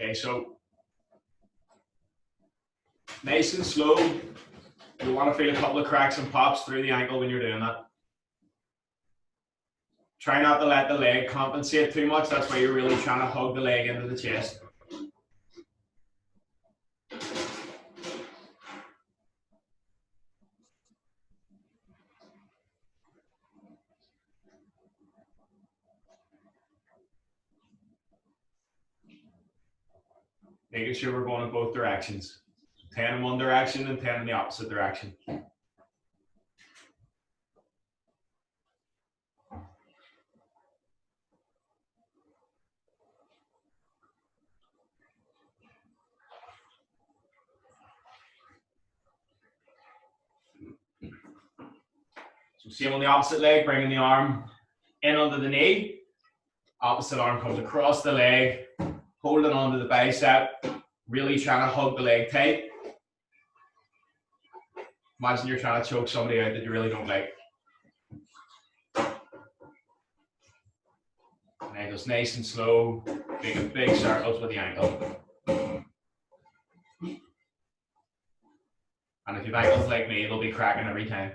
Okay, so nice and slow. You want to feel a couple of cracks and pops through the ankle when you're doing that. Try not to let the leg compensate too much. That's why you're really trying to hug the leg into the chest. Making sure we're going in both directions. 10 in one direction and 10 in the opposite direction. So same on the opposite leg, bringing the arm in under the knee. Opposite arm comes across the leg, holding onto the bicep, really trying to hug the leg tight. Imagine you're trying to choke somebody out that you really don't like. And then just nice and slow, making big circles with the ankle. And if you've ankles like me, they'll be cracking every time.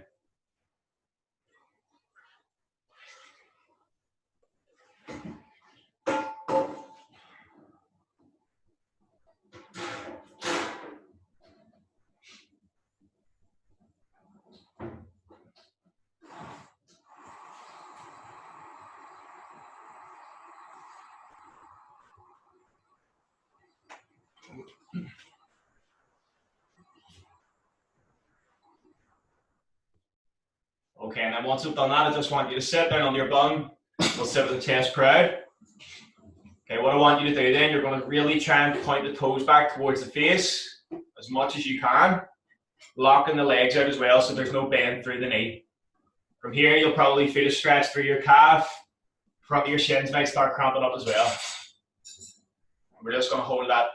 Okay, and then once we've done that, I just want you to sit down on your bum. We'll sit with the chest proud. Okay, what I want you to do then, you're going to really try and point the toes back towards the face as much as you can, locking the legs out as well so there's no bend through the knee. From here, you'll probably feel a stretch through your calf. Front of your shins might start cramping up as well. We're just going to hold that.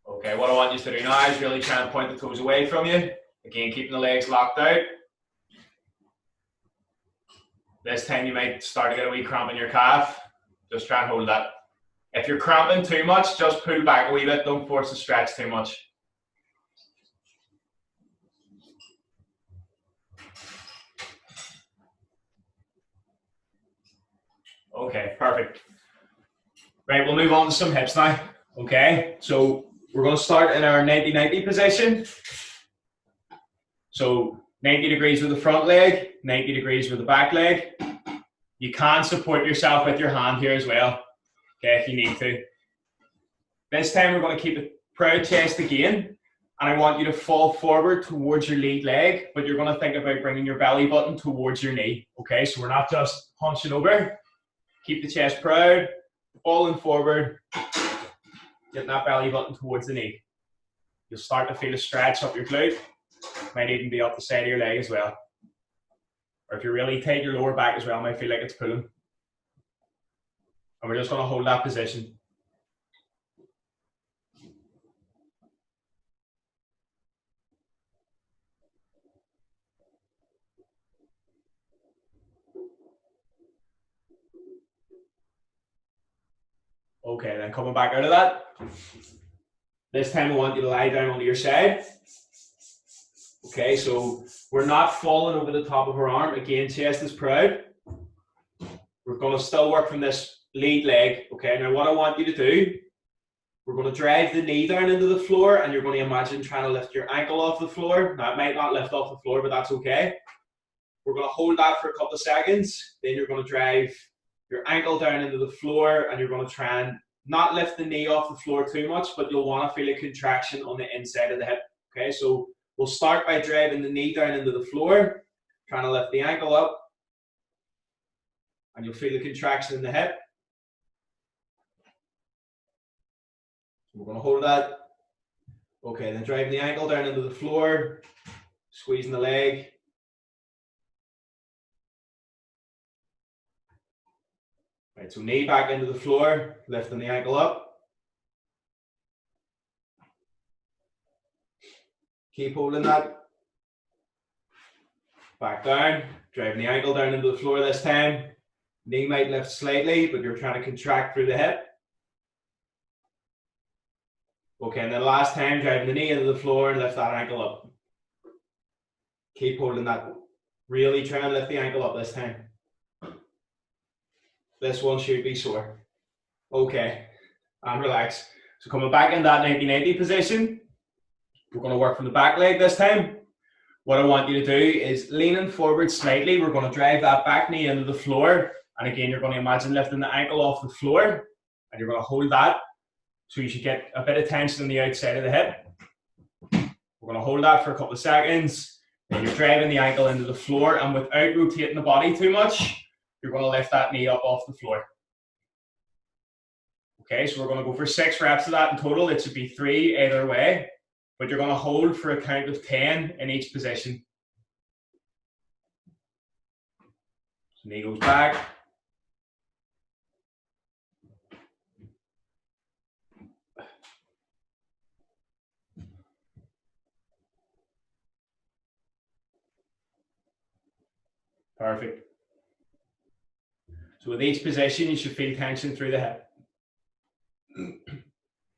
Okay, what I want you to do now is really try and point the toes away from you. Again, keeping the legs locked out. This time you might start to get a wee cramp in your calf. Just try and hold that. If you're cramping too much, just pull back a wee bit. Don't force the stretch too much. Okay, perfect. Right, we'll move on to some hips now. Okay, so we're going to start in our 90-90 position. So 90 degrees with the front leg, 90 degrees with the back leg. You can support yourself with your hand here as well, okay, if you need to. This time we're going to keep a proud chest again, and I want you to fall forward towards your lead leg, but you're going to think about bringing your belly button towards your knee, okay? So we're not just hunching over. Keep the chest proud, falling forward, getting that belly button towards the knee. You'll start to feel a stretch up your glute. Might even be up the side of your leg as well. Or if you're really tight, your lower back as well might feel like it's pulling. And we're just going to hold that position. Okay, then coming back out of that. This time I want you to lie down onto your side. Okay, so we're not falling over the top of our arm. Again, chest is proud. We're going to still work from this lead leg. Okay, now what I want you to do, we're going to drive the knee down into the floor, and you're going to imagine trying to lift your ankle off the floor. Now, it might not lift off the floor, but that's okay. We're going to hold that for a couple of seconds. Then you're going to drive your ankle down into the floor, and you're going to try and not lift the knee off the floor too much, but you'll want to feel a contraction on the inside of the hip. Okay, so we'll start by driving the knee down into the floor, trying to lift the ankle up, and you'll feel the contraction in the hip. We're going to hold that. Okay, then driving the ankle down into the floor, squeezing the leg. Right, so knee back into the floor, lifting the ankle up. Keep holding that. Back down, Driving the ankle down into the floor this time. Knee might lift slightly, but you're trying to contract through the hip. Okay, and then last time, driving the knee into the floor and lift that ankle up. Keep holding that. Really try and lift the ankle up this time. This one should be sore. Okay, and relax. So coming back in that 90-90 position, we're going to work from the back leg this time. What I want you to do is leaning forward slightly. We're going to drive that back knee into the floor. And again, you're going to imagine lifting the ankle off the floor. And you're going to hold that. So you should get a bit of tension on the outside of the hip. We're going to hold that for a couple of seconds. Then you're driving the ankle into the floor. And without rotating the body too much, you're going to lift that knee up off the floor. Okay, so we're going to go for 6 reps of that in total. It should be 3 either way. But you're going to hold for a count of 10 in each position. So knee goes back. Perfect. So with each position, you should feel tension through the hip.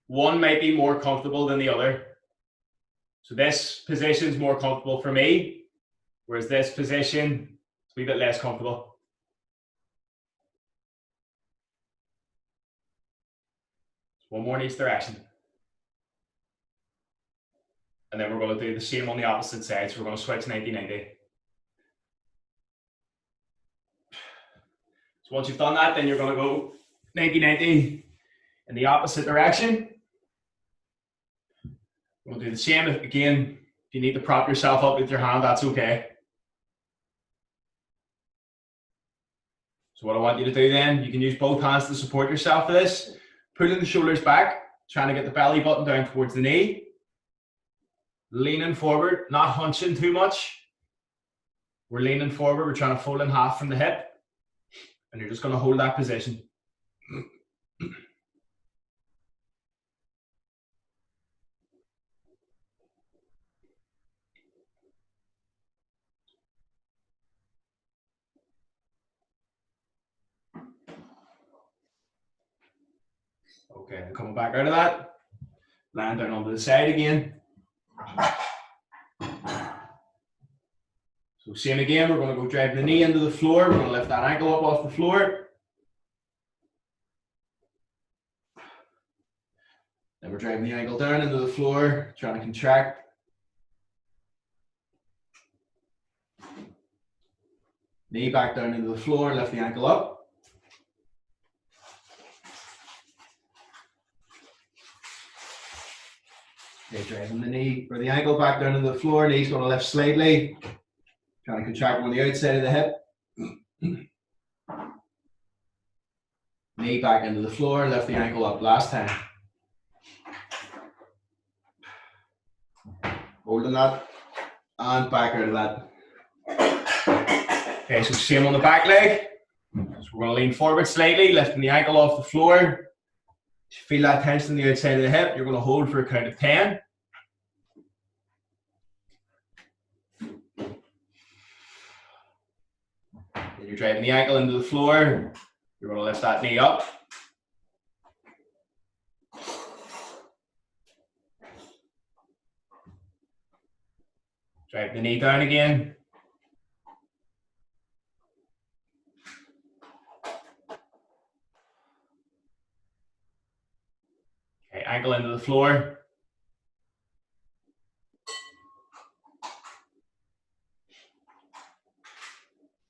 One might be more comfortable than the other. So this position is more comfortable for me, whereas this position is a wee bit less comfortable. One more in each direction. And then we're going to do the same on the opposite side. So we're going to switch 90-90. So once you've done that, then you're going to go 90-90 in the opposite direction. We'll do the same. Again, if you need to prop yourself up with your hand, that's okay. So what I want you to do then, you can use both hands to support yourself for this. Pulling the shoulders back, trying to get the belly button down towards the knee. Leaning forward, not hunching too much. We're leaning forward, we're trying to fold in half from the hip. And you're just going to hold that position. Okay, and coming back out of that, land down onto the side again. So same again, we're going to go drive the knee into the floor. We're going to lift that ankle up off the floor. Then we're driving the ankle down into the floor, trying to contract. Knee back down into the floor, lift the ankle up. Okay, driving the knee or the ankle back down into the floor, knee's going to lift slightly. Trying to contract on the outside of the hip. Knee back into the floor, lift the ankle up last time. Holding that and back out of that. Okay, so same on the back leg. So we're going to lean forward slightly, lifting the ankle off the floor. Feel that tension on the outside of the hip. You're going to hold for a count of 10. Then you're driving the ankle into the floor. You're going to lift that knee up. Drive the knee down again. Okay, ankle into the floor.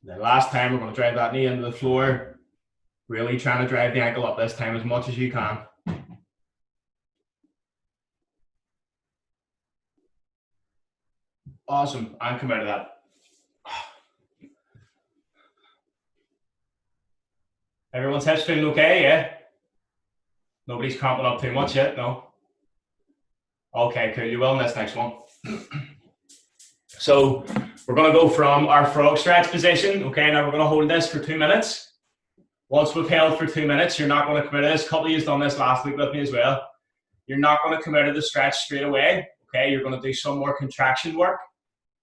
Then last time, we're going to drive that knee into the floor. Really trying to drive the ankle up this time as much as you can. Awesome, and come out of that. Everyone's hips feeling okay, yeah? Nobody's cramping up too much yet, no? Okay, cool, you will in this next one. So, we're going to go from our frog stretch position. Okay, now we're going to hold this for 2 minutes. Once we've held for 2 minutes, you're not going to come out of this. A couple of you done this last week with me as well. You're not going to come out of the stretch straight away. Okay, you're going to do some more contraction work.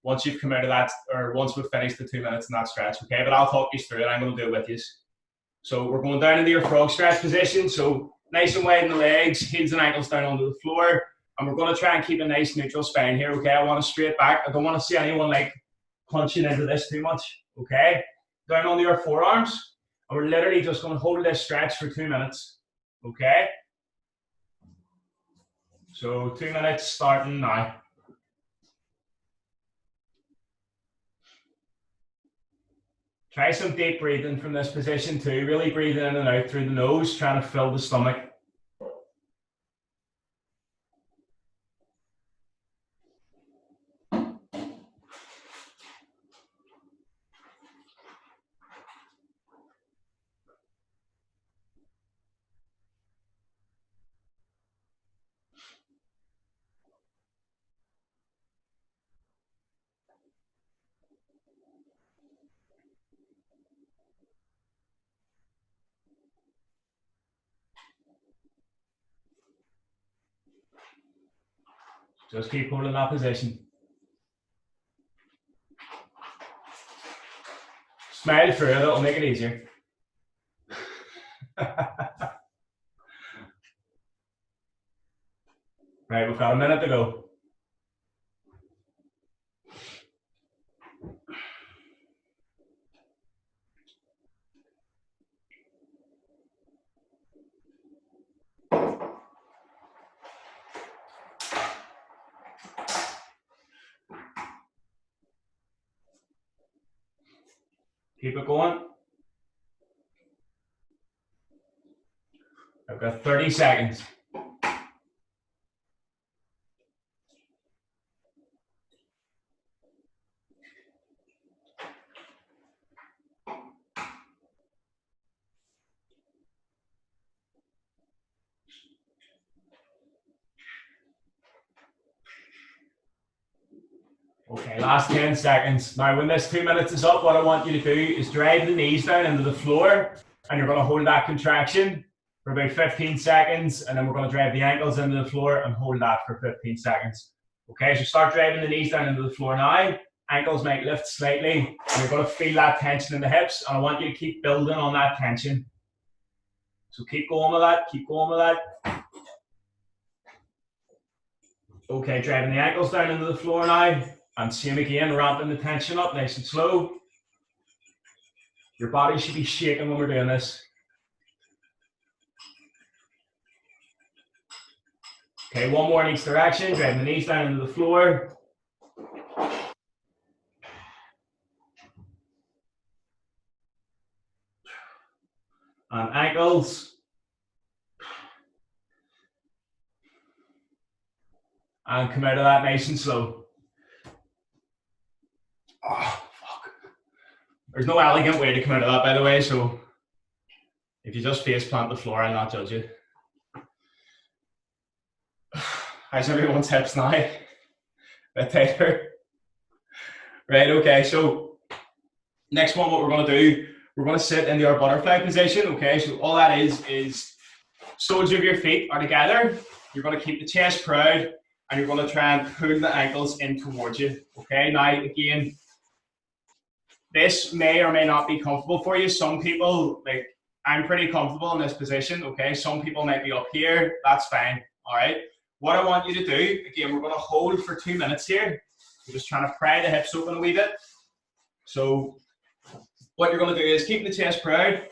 once you've come out of that, or once we've finished the 2 minutes in that stretch, okay? But I'll talk you through it. I'm going to do it with you. So we're going down into your frog stretch position. So nice and wide in the legs, heels and ankles down onto the floor. And we're going to try and keep a nice neutral spine here, okay? I want to straight back. I don't want to see anyone like punching into this too much, okay? Down onto your forearms. And we're literally just going to hold this stretch for 2 minutes, okay? So 2 minutes starting now. Try some deep breathing from this position too. Really breathing in and out through the nose, trying to fill the stomach. Just keep holding that position. Smile through it, it'll make it easier. Right, we've got a minute to go. Keep it going. I've got 30 seconds. Okay, last 10 seconds. Now, when this 2 minutes is up, what I want you to do is drive the knees down into the floor, and you're going to hold that contraction for about 15 seconds, and then we're going to drive the ankles into the floor and hold that for 15 seconds. Okay, so start driving the knees down into the floor now. Ankles might lift slightly, and you're going to feel that tension in the hips, and I want you to keep building on that tension. So keep going with that, keep going with that. Okay, driving the ankles down into the floor now. And same again, ramping the tension up nice and slow. Your body should be shaking when we're doing this. Okay, one more in each direction, driving the knees down into the floor. And ankles. And come out of that nice and slow. Oh, fuck. There's no elegant way to come out of that, by the way, so if you just face plant the floor, I'll not judge you. How's everyone's hips now? A bit tighter. Right, okay, so next one, what we're going to do, we're going to sit into our butterfly position, okay? So all that is soles of your feet are together. You're going to keep the chest proud, and you're going to try and pull the ankles in towards you, okay? Now, again, this may or may not be comfortable for you. Some people, like, I'm pretty comfortable in this position, okay? Some people might be up here, that's fine, all right? What I want you to do, again, we're gonna hold for 2 minutes here. We're just trying to pry the hips open a wee bit. So what you're gonna do is keep the chest proud,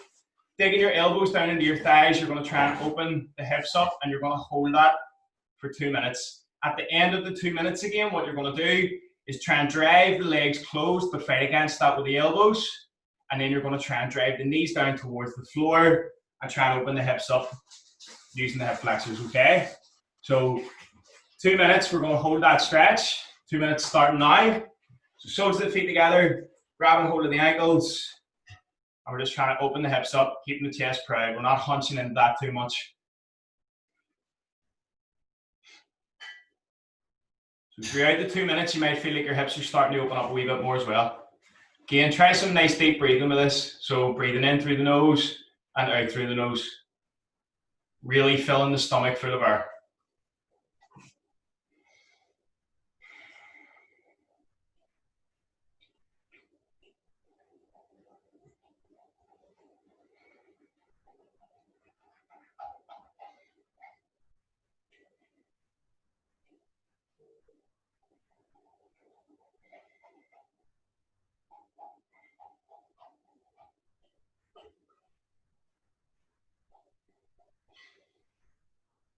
digging your elbows down into your thighs, you're gonna try and open the hips up, and you're gonna hold that for 2 minutes. At the end of the 2 minutes again, what you're gonna do is try and drive the legs closed, but fight against that with the elbows. And then you're going to try and drive the knees down towards the floor and try and open the hips up using the hip flexors, okay? So 2 minutes, we're going to hold that stretch. 2 minutes starting now. So soles of the feet together, grabbing hold of the ankles, and we're just trying to open the hips up, keeping the chest proud. We're not hunching into that too much. So throughout the 2 minutes, you might feel like your hips are starting to open up a wee bit more as well. Again, try some nice deep breathing with this. So breathing in through the nose and out through the nose. Really filling the stomach full of air.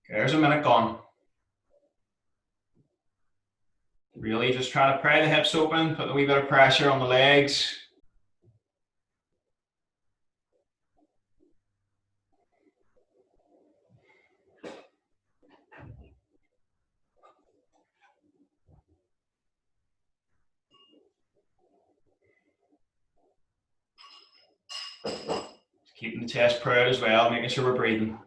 Okay, there's a minute gone. Really just trying to pry the hips open, put a wee bit of pressure on the legs. Keeping the chest proud as well, making sure we're breathing.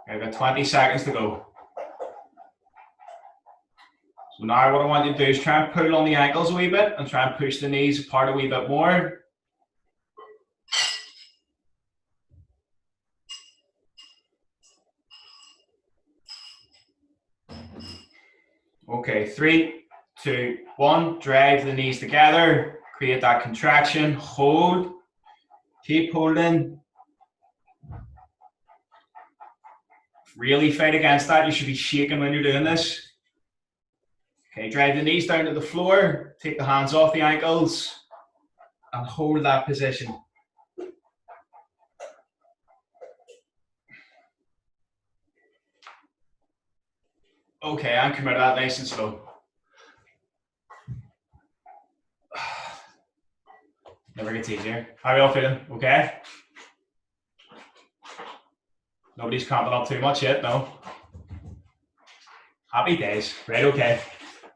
Okay, we've got 20 seconds to go. So now what I want you to do is try and pull on the ankles a wee bit and try and push the knees apart a wee bit more. Okay, 3, 2, 1. Drive the knees together. Create that contraction. Hold. Keep holding. Really fight against that. You should be shaking when you're doing this. Okay, drive the knees down to the floor. Take the hands off the ankles and hold that position. Okay, and come out of that nice and slow. Never gets easier. How are you all feeling? Okay? Nobody's cramping up too much yet, no? Happy days. Right, okay.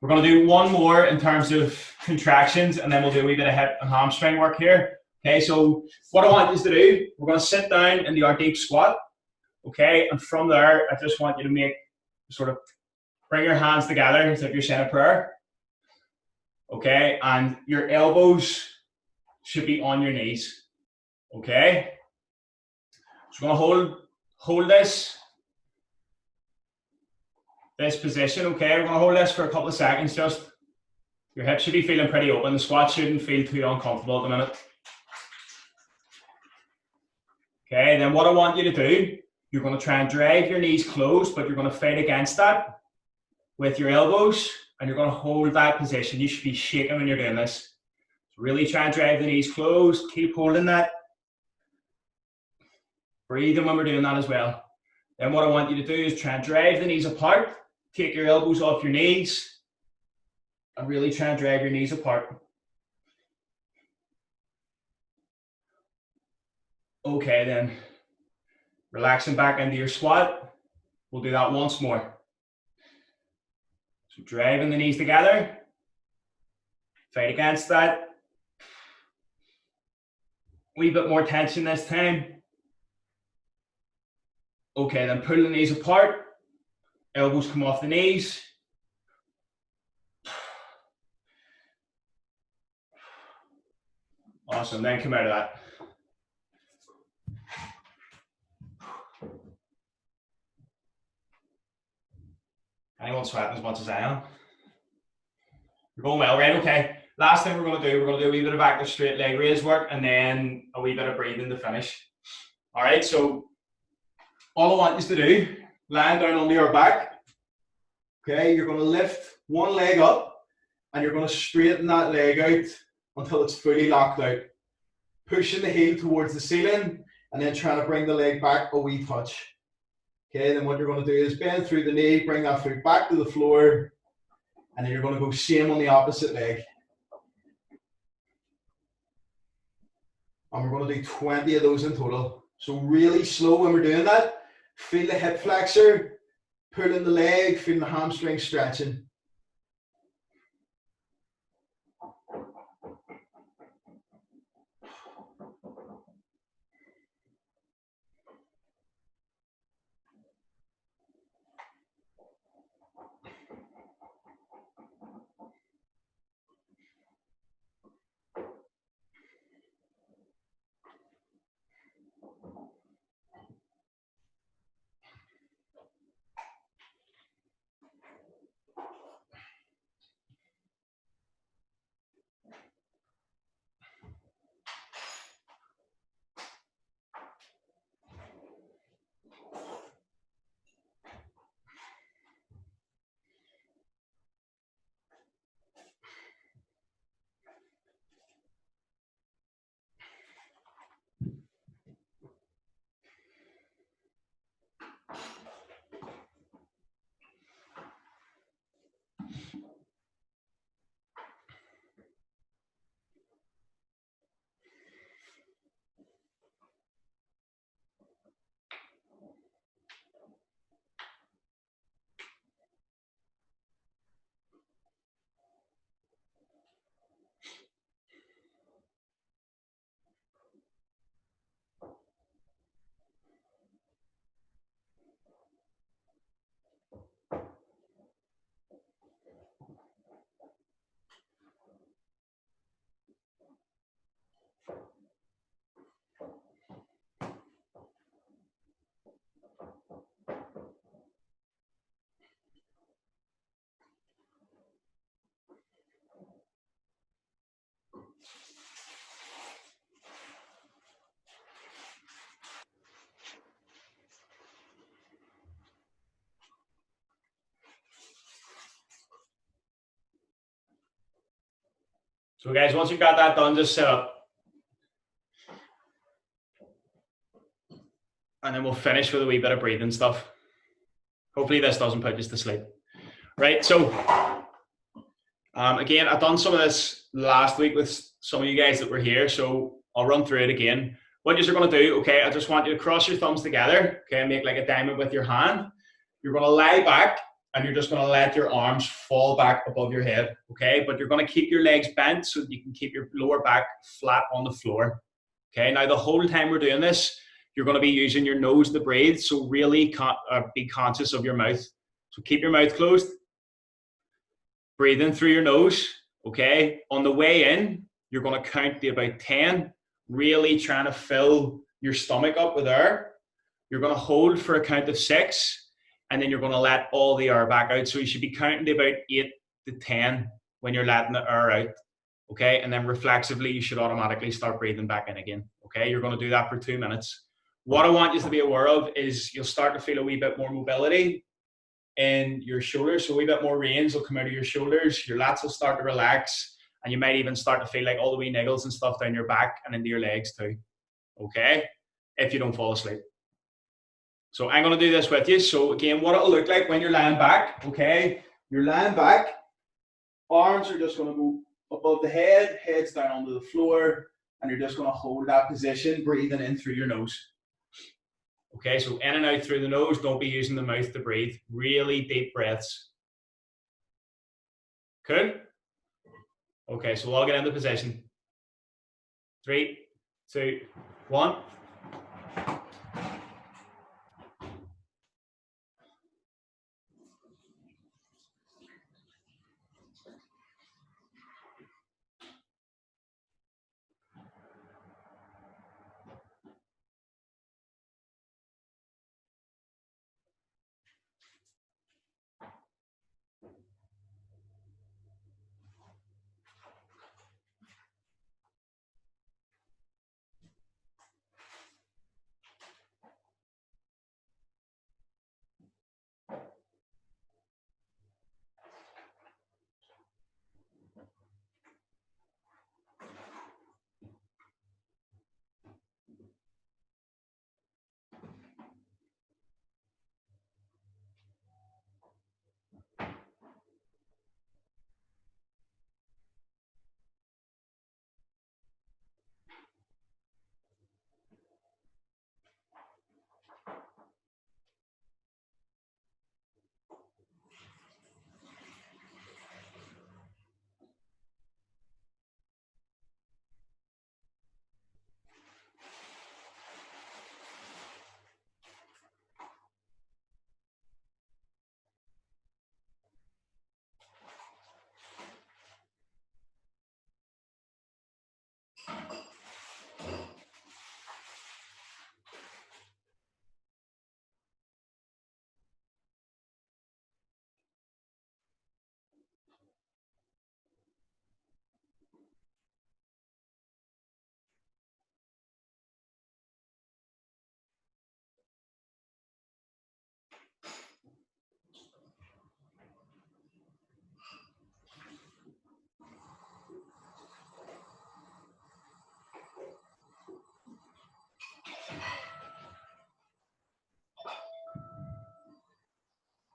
We're going to do one more in terms of contractions, and then we'll do a wee bit of hip and hamstring work here. Okay, so what I want you to do, we're going to sit down into our deep squat. Okay, and from there, I just want you to make sort of bring your hands together as if you're saying a prayer. Okay, and your elbows should be on your knees. Okay, so we're going to hold this position. Okay, we're going to hold this for a couple of seconds. Just your hips should be feeling pretty open. The squat shouldn't feel too uncomfortable at the minute. Okay, then what I want you to do, you're going to try and drive your knees closed, but you're going to fight against that with your elbows, and you're going to hold that position. You should be shaking when you're doing this. So really try and drive the knees closed. Keep holding that. Breathing when we're doing that as well. Then what I want you to do is try and drive the knees apart. Take your elbows off your knees and really try and drive your knees apart. Okay, then relaxing back into your squat. We'll do that once more. So driving the knees together. Fight against that. A wee bit more tension this time. Okay, then pull the knees apart. Elbows come off the knees. Awesome, then come out of that. Anyone sweating as much as I am? You're going well, right? Okay. Last thing we're going to do a wee bit of active straight leg raise work and then a wee bit of breathing to finish. All right, so all I want you to do, lying down on your back. Okay, you're going to lift one leg up and you're going to straighten that leg out until it's fully locked out. Pushing the heel towards the ceiling and then trying to bring the leg back a wee touch. Okay, then what you're going to do is bend through the knee, bring that foot back to the floor, and then you're going to go same on the opposite leg. And we're going to do 20 of those in total. So really slow when we're doing that. Feel the hip flexor, pulling the leg, feeling the hamstring stretching. So guys, once you've got that done, just sit up. And then we'll finish with a wee bit of breathing stuff. Hopefully this doesn't put you to sleep. Right, so again, I've done some of this last week with some of you guys that were here, so I'll run through it again. What you're going to do, okay, I just want you to cross your thumbs together, okay, and make like a diamond with your hand. You're going to lie back, and you're just going to let your arms fall back above your head, okay? But you're going to keep your legs bent so that you can keep your lower back flat on the floor, okay? Now, the whole time we're doing this, you're going to be using your nose to breathe, so really be conscious of your mouth. So keep your mouth closed. Breathe in through your nose, okay? On the way in, you're going to count to about 10, really trying to fill your stomach up with air. You're going to hold for a count of 6, and then you're going to let all the air back out. So you should be counting to about 8 to 10 when you're letting the air out, okay? And then reflexively, you should automatically start breathing back in again, okay? You're going to do that for 2 minutes. What I want you to be aware of is you'll start to feel a wee bit more mobility in your shoulders, so a wee bit more range will come out of your shoulders, your lats will start to relax, and you might even start to feel like all the wee niggles and stuff down your back and into your legs too, okay? If you don't fall asleep. So I'm going to do this with you. So again, what it'll look like when you're lying back, okay? You're lying back, arms are just going to go above the head, head's down onto the floor, and you're just going to hold that position, breathing in through your nose. Okay, so in and out through the nose, don't be using the mouth to breathe. Really deep breaths. Cool? Okay, so we'll all get into position. 3, 2, 1.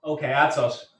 Okay, that's us.